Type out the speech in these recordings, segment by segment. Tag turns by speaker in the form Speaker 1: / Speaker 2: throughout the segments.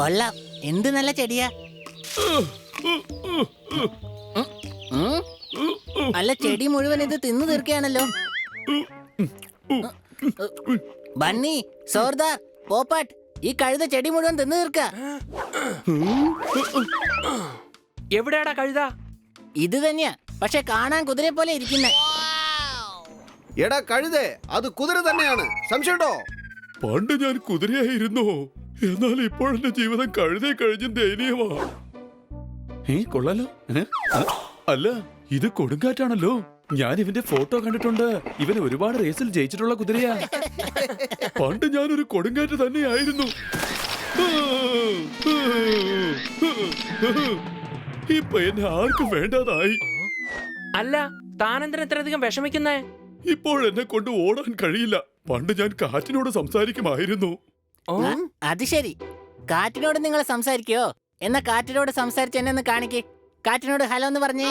Speaker 1: കൊള്ളാം, എന്ത് നല്ല ചെടിയാ. അല്ല, ചെടി മുഴുവൻ ഇത് തിന്നു തീർക്കുകയാണല്ലോ. ബണ്ണി, സോർദാർ, പോപ്പാട്ട്, ഈ കഴുത ചെടി മുഴുവൻ തിന്നു തീർക്ക.
Speaker 2: എവിടെയാടാ കഴുത?
Speaker 1: ഇത് തന്നെയാ, പക്ഷെ കാണാൻ കുതിരയെ പോലെ ഇരിക്കുന്നേ.
Speaker 3: എടാ കഴുതേ, അത് കുതിര തന്നെയാണ്, സംശയമുണ്ടോ?
Speaker 4: പണ്ട് ഞാൻ കുതിരയായിരുന്നു, എന്നാൽ ഇപ്പോഴെന്റെ ജീവിതം കഴുതേ കഴിഞ്ഞും ദയനീയമാ. കൊള്ളാലോ. അല്ല, ഇത് കൊടുങ്കാറ്റാണല്ലോ. ഞാൻ ഇവന്റെ ഫോട്ടോ കണ്ടിട്ടുണ്ട്. ഇവൻ ഒരുപാട് റേസിൽ ജയിച്ചിട്ടുള്ള കുതിരയാ. പണ്ട് ഞാനൊരു കൊടുങ്കാറ്റ് തന്നെയായിരുന്നു. ഇപ്പൊ എന്നെ ആർക്കും വേണ്ടതായി.
Speaker 2: അല്ല, താനെന്തിനാ ഇത്രയധികം വിഷമിക്കുന്നേ?
Speaker 4: ഇപ്പോഴെന്നെ കൊണ്ട് ഓടാൻ കഴിയില്ല. പണ്ട് ഞാൻ കാറ്റിനോട് സംസാരിക്കുമായിരുന്നു.
Speaker 1: അത് ശരി, കാറ്റിനോട് നിങ്ങൾ സംസാരിക്കോ? എന്നാ കാറ്റിനോട് സംസാരിച്ച് എന്നെ ഒന്ന് കാണിക്കേ. കാറ്റിനോട് ഹലോ എന്ന് പറഞ്ഞേ.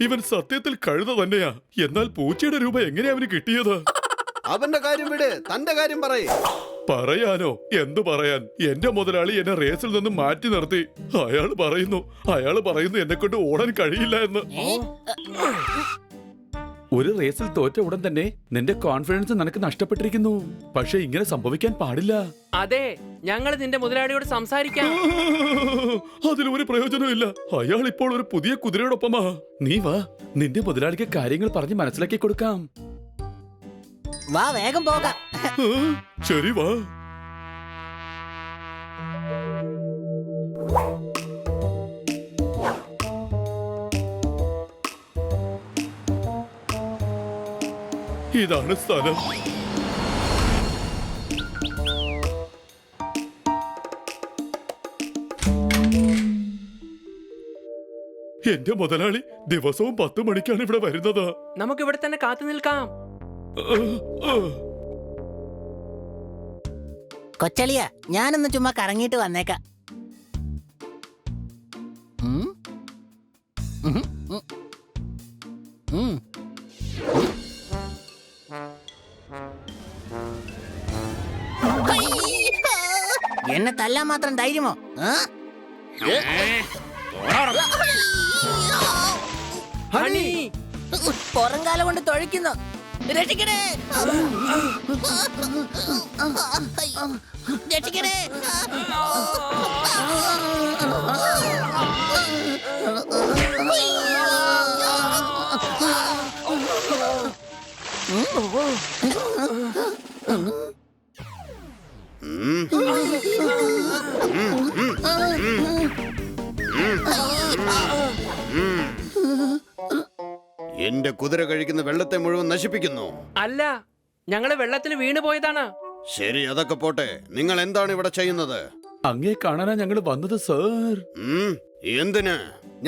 Speaker 4: ഇവൻ സത്യത്തിൽ കഴുത തന്നെയാ. എന്നാൽ പൂച്ചയുടെ രൂപ എങ്ങനെയാ അവന് കിട്ടിയത്?
Speaker 3: അവന്റെ കാര്യം വിട്, തന്റെ കാര്യം പറയേ.
Speaker 4: പറയാനോ? എന്തു പറയാൻ? എന്റെ മുതലാളി എന്നെ റേസിൽ നിന്ന് മാറ്റി നിർത്തി. അയാള് പറയുന്നു എന്നെ കൊണ്ട് ഓടാൻ കഴിയില്ല എന്ന്. ഒരു റേസിൽ തോറ്റ ഉടൻ തന്നെ നിന്റെ കോൺഫിഡൻസ് നിനക്ക് നഷ്ടപ്പെട്ടിരിക്കുന്നു. പക്ഷെ ഇങ്ങനെ സംഭവിക്കാൻ പാടില്ല.
Speaker 2: അതെ, ഞങ്ങൾ നിന്റെ മുതലാളിയോട് സംസാരിക്കാം.
Speaker 4: അതിലൊരു പ്രയോജനമില്ല. അയാൾ ഇപ്പോൾ ഒരു പുതിയ കുതിരയോടൊപ്പമാ. നീ വാ, നിന്റെ മുതലാളിക്ക് കാര്യങ്ങൾ പറഞ്ഞ് മനസ്സിലാക്കി കൊടുക്കാം.
Speaker 1: വാ, വേഗം പോകാം.
Speaker 4: ശരി, വാ. ഇതാണ് സ്ഥലം. എന്റെ മുതലാളി ദിവസവും 10 മണിക്കാണ് ഇവിടെ വരുന്നത്.
Speaker 2: നമുക്ക് ഇവിടെ തന്നെ കാത്തു നിൽക്കാം.
Speaker 1: കൊച്ചളിയ, ഞാനൊന്ന് ചുമ്മാ കറങ്ങിയിട്ട് വന്നേക്കാം. എന്നെ തല്ലാൻ മാത്രം ധൈര്യമോ?
Speaker 2: ഹണി,
Speaker 1: പുറംകാലം കൊണ്ട് തൊഴിക്കുന്നു. രക്ഷിക്കണേ, രക്ഷിക്കണേ.
Speaker 3: എന്റെ കുതിര കഴിക്കുന്ന വെള്ളത്തെ മുഴുവൻ നശിപ്പിക്കുന്നു.
Speaker 2: അല്ല, ഞങ്ങള് വെള്ളത്തിൽ വീണു പോയതാണ്.
Speaker 3: ശരി, അതൊക്കെ പോട്ടെ. നിങ്ങൾ എന്താണ് ഇവിടെ ചെയ്യുന്നത്?
Speaker 4: അങ്ങേ കാണാനാ ഞങ്ങൾ വന്നത്, സർ.
Speaker 3: എന്തിന്?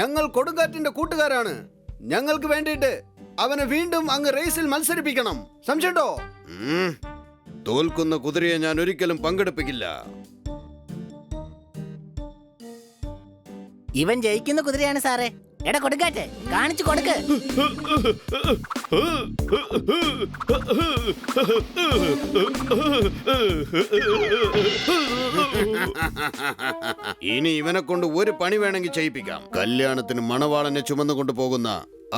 Speaker 3: ഞങ്ങൾ കൊടുങ്കാറ്റിന്റെ കൂട്ടുകാരാണ്. ഞങ്ങൾക്ക് വേണ്ടിയിട്ട് അവനെ വീണ്ടും അങ്ങ് റേസിൽ മത്സരിപ്പിക്കണം, സംശയമുണ്ടോ? തോൽക്കുന്ന കുതിരയെ ഞാൻ ഒരിക്കലും പങ്കെടുപ്പിക്കില്ല.
Speaker 1: ഇവൻ ജയിക്കുന്ന കുതിരയാണ് സാറേ. എടാ കൊടുക്കാറ്റെ, കാണിച്ചു കൊടുക്ക്.
Speaker 3: ഇനി ഇവനെ കൊണ്ട് ഒരു പണി വേണമെങ്കിൽ ചെയ്യിപ്പിക്കാം. കല്യാണത്തിന് മണവാളനെ ചുമന്നുകൊണ്ട് പോകുന്ന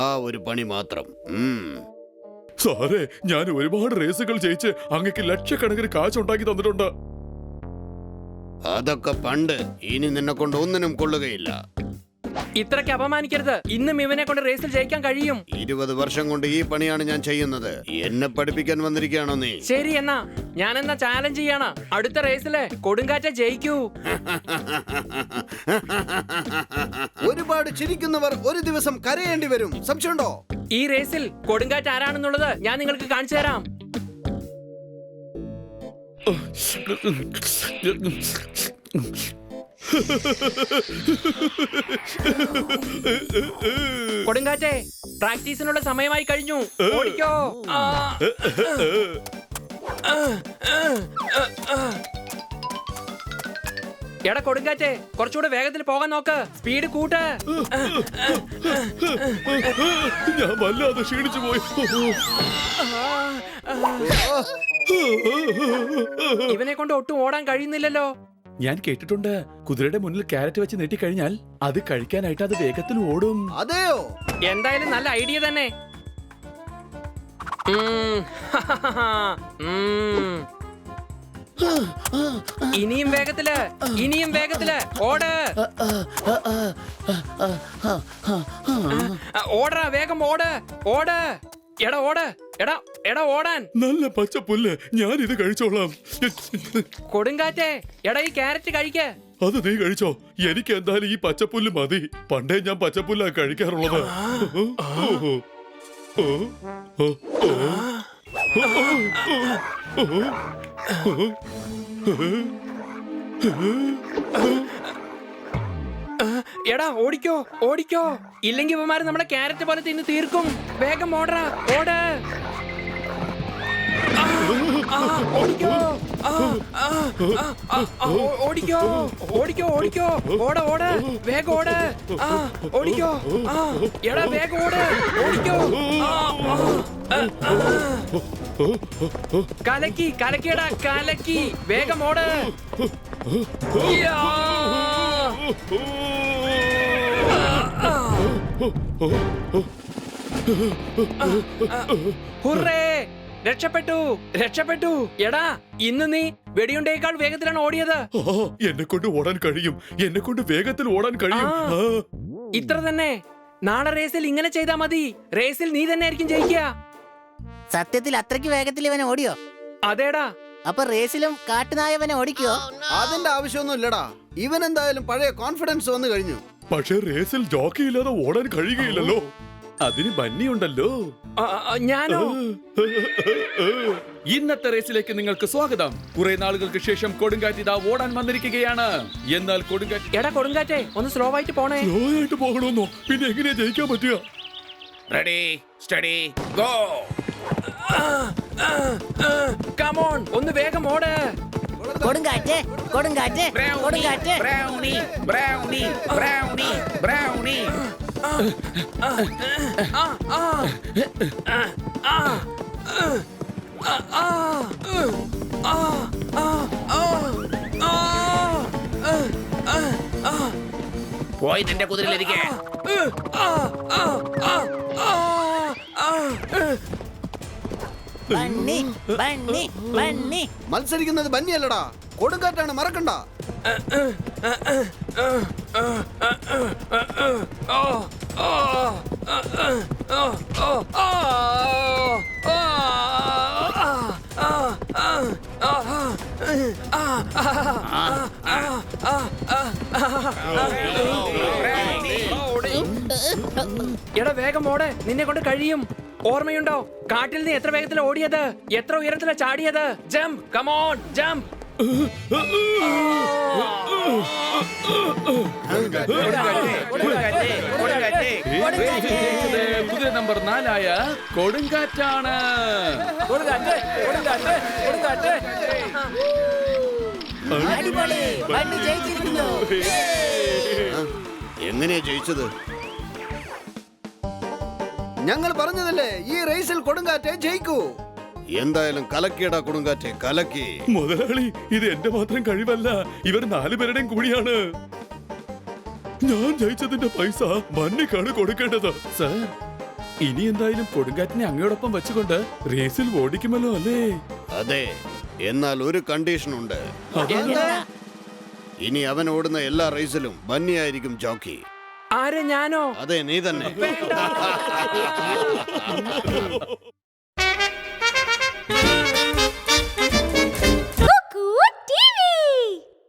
Speaker 3: ആ ഒരു പണി മാത്രം.
Speaker 4: സാറേ, ഞാൻ ഒരുപാട് റേസുകൾ ജയിച്ച് അങ്ങക്ക് ലക്ഷക്കണക്കിന് കാശുണ്ടാക്കി തന്നിട്ടുണ്ട്.
Speaker 3: അതൊക്കെ പണ്ട്. ഇനി നിന്നെ കൊണ്ട് ഒന്നിനും കൊള്ളുകയില്ല.
Speaker 2: ഇത്രയ്ക്ക് അപമാനിക്കരുത്. ഇന്നും ഇവനെ കൊണ്ട് റേസിൽ ജയിക്കാൻ കഴിയും.
Speaker 3: 20 വർഷം കൊണ്ട് ഈ പണിയാണ് ഞാൻ ചെയ്യുന്നത്. എന്നെ പഠിപ്പിക്കാൻ വന്നിരിക്കുകയാണോ നീ?
Speaker 2: ശരി, ഞാനെന്നാ ചാലഞ്ച് ചെയ്യാണ്. അടുത്ത റേസില് കൊടുങ്കാറ്റ് ജയിക്കൂ.
Speaker 3: ഒരുപാട് ചിരിക്കുന്നവർ ഒരു ദിവസം കരയേണ്ടി വരും, സംശയമുണ്ടോ?
Speaker 2: ഈ റേസിൽ കൊടുങ്കാറ്റ് ആരാണെന്നുള്ളത് ഞാൻ നിങ്ങൾക്ക് കാണിച്ചു തരാം. കൊടുങ്കാറ്റേ, പ്രാക്ടീസിനുള്ള സമയമായി കഴിഞ്ഞു. ഓടിക്കോ. എടാ കൊടുങ്കാറ്റേ, കുറച്ചുകൂടെ വേഗത്തിൽ പോകാൻ നോക്ക്. സ്പീഡ് കൂട്ട്.
Speaker 4: ഞാൻ വല്ലാതെ ക്ഷീണിച്ചു പോയി.
Speaker 2: ഇവനെ കൊണ്ട് ഒട്ടും ഓടാൻ കഴിയുന്നില്ലല്ലോ.
Speaker 4: ഞാൻ കേട്ടിട്ടുണ്ട് കുതിരയുടെ മുന്നിൽ ക്യാരറ്റ് വെച്ച് നീട്ടിക്കഴിഞ്ഞാൽ അത് കഴിക്കാനായിട്ട് അത് വേഗത്തിൽ ഓടും.
Speaker 3: അതെയോ?
Speaker 2: എന്തായാലും നല്ല ഐഡിയ തന്നെ. ഇനിയും വേഗത്തില്, ഇനിയും വേഗത്തില് ഓട്. ഓടറാ, വേഗം ഓട്, ഓട്. എടാ ഓട്, എടാ എടാ ഓടാൻ.
Speaker 4: നല്ല പച്ചപ്പുല്ല്, ഞാൻ ഇത് കഴിച്ചോളാം.
Speaker 2: കൊടുങ്കാറ്റേ, എടാ ഈ ക്യാരറ്റ് കഴിക്ക്.
Speaker 4: അത് നീ കഴിച്ചോ, എനിക്ക് എന്തായാലും ഈ പച്ചപ്പുല്ല് മതി. പണ്ടേ ഞാൻ പച്ചപ്പുല്ല കഴിക്കാറുള്ളത്.
Speaker 2: എടാ ഓടിക്കോ, ഓടിക്കോ, ഇല്ലെങ്കിൽ ഇവന്മാര് നമ്മുടെ ക്യാരറ്റ് പോലെ തിന്ന് തീർക്കും. വേഗം ഓടറാ, ഓട്. ഓടിക്കോ, ഓടിക്കോ, ഓടിക്കോ, ഓടിക്കോ, ഓട, ഓട്, വേഗം ഓട്. ഓടിക്കോ, എടാ വേഗം ഓട്, ഓടിക്കോ. കലക്കി, കലക്കിയടാ, കലക്കി, വേഗം ഓട്. യാ. ഹുറേ, രക്ഷപ്പെട്ടു, രക്ഷപ്പെട്ടു. എടാ ഇന്ന് നീ വെടിയുണ്ടേക്കാൾ വേഗത്തിലാണ് ഓടിയത്.
Speaker 4: എന്നെ കൊണ്ട് ഓടാൻ കഴിയും, എന്നെ കൊണ്ട് വേഗത്തിൽ ഓടാൻ കഴിയും.
Speaker 2: ഇത്ര തന്നെ. നാളെ റേസിൽ ഇങ്ങനെ ചെയ്താ മതി. റേസിൽ നീ തന്നെ ആയിരിക്കും ജയിക്കുക.
Speaker 1: സത്യത്തിൽ അത്രയ്ക്ക് വേഗത്തിൽ ഇവൻ ഓടിയോ?
Speaker 2: അതേടാ.
Speaker 1: അപ്പൊ റേസിലും കാട്ടുനായവനെ ഓടിക്കോ?
Speaker 3: അതിന്റെ ആവശ്യമൊന്നും ഇല്ലടാ. ഇവൻ എന്തായാലും പഴയ കോൺഫിഡൻസ് വന്നു കഴിഞ്ഞു.
Speaker 4: പക്ഷെ റേസിൽ ജോക്കി ഇല്ലാതെ ഓടാൻ കഴിയുകയില്ലല്ലോ. അതിന് ബന്നിയുണ്ടല്ലോ.
Speaker 2: ഞാനോ?
Speaker 4: ഇന്നത്തെ റേസിലേക്ക് നിങ്ങൾക്ക് സ്വാഗതം. കുറെ നാളുകൾക്ക് ശേഷം കൊടുങ്കാറ്റ് ഇതാ ഓടാൻ വന്നിരിക്കുകയാണ്. എന്നാൽ കൊടുങ്കാറ്റ്,
Speaker 2: എടാ കൊടുങ്കാറ്റേ, ഒന്ന് സ്ലോ ആയിട്ട് പോണേ.
Speaker 4: സ്ലോ ആയിട്ട് പോകണമെന്നോ? പിന്നെ എങ്ങനെയാ ജയിക്കാൻ പറ്റുക?
Speaker 5: Ready, study, go.
Speaker 2: കമോൺ, ഒന്ന് വേഗം ഓട്.
Speaker 1: കൊടുങ്കാറ്റ്, കൊടുങ്കാറ്റ്, കൊടുങ്കാറ്റ്.
Speaker 5: Brownie, brownie, brownie, brownie. പോയി നിന്റെ കുതിരയിലിരിക്കേ.
Speaker 1: Bunny, bunny, bunny.
Speaker 3: മത്സരിക്കുന്നത് ബന്നിയല്ലടാ, കൊടുങ്കാറ്റാണ്, മറക്കണ്ട.
Speaker 2: എടാ വേഗം ഓട്, നിന്നെ കൊണ്ട് കഴിയും. ഓർമ്മയുണ്ടോ കാട്ടിൽ നീ എത്ര വേഗത്തിൽ ഓടിയത്, എത്ര ഉയരത്തിലാ ചാടിയത്? Jump, come on, jump.
Speaker 4: കുതിര നമ്പർ 4 കൊടുങ്കാറ്റാണ്.
Speaker 1: അടിപൊളി, ബണ്ണി ജയിച്ചിരിക്കുന്നു.
Speaker 3: എങ്ങനെയാ ജയിച്ചത്? ഞങ്ങൾ പറഞ്ഞതല്ലേ ഈ റേസിൽ കൊടുങ്കാറ്റെ ജയിക്കൂ. എന്തായാലും കലക്കിയടാ കൊടുങ്കാറ്റെ, കലക്കി.
Speaker 4: മുതലാളി, ഇത് എന്റെ മാത്രം കഴിവല്ല, ഇവർ 4 പേരുടെയും കൂടിയാണ്. ഞാൻ ജയിച്ചതിന്റെ പൈസ മന്നിക്കാണ് കൊടുക്കേണ്ടത്. സർ, ഇനി എന്തായാലും കൊടുങ്കാറ്റിനെ അങ്ങയോടൊപ്പം വെച്ചുകൊണ്ട് റേസിൽ ഓടിക്കുമല്ലോ അല്ലേ?
Speaker 3: അതെ, എന്നാൽ ഒരു കണ്ടീഷൻ ഉണ്ട്.
Speaker 1: എന്താ?
Speaker 3: ഇനി അവൻ ഓടുന്ന എല്ലാ റേസിലും ബന്നിയായിരിക്കും ജോക്കി.
Speaker 2: ആര്, ഞാനോ?
Speaker 3: അതെ, നീ തന്നെ.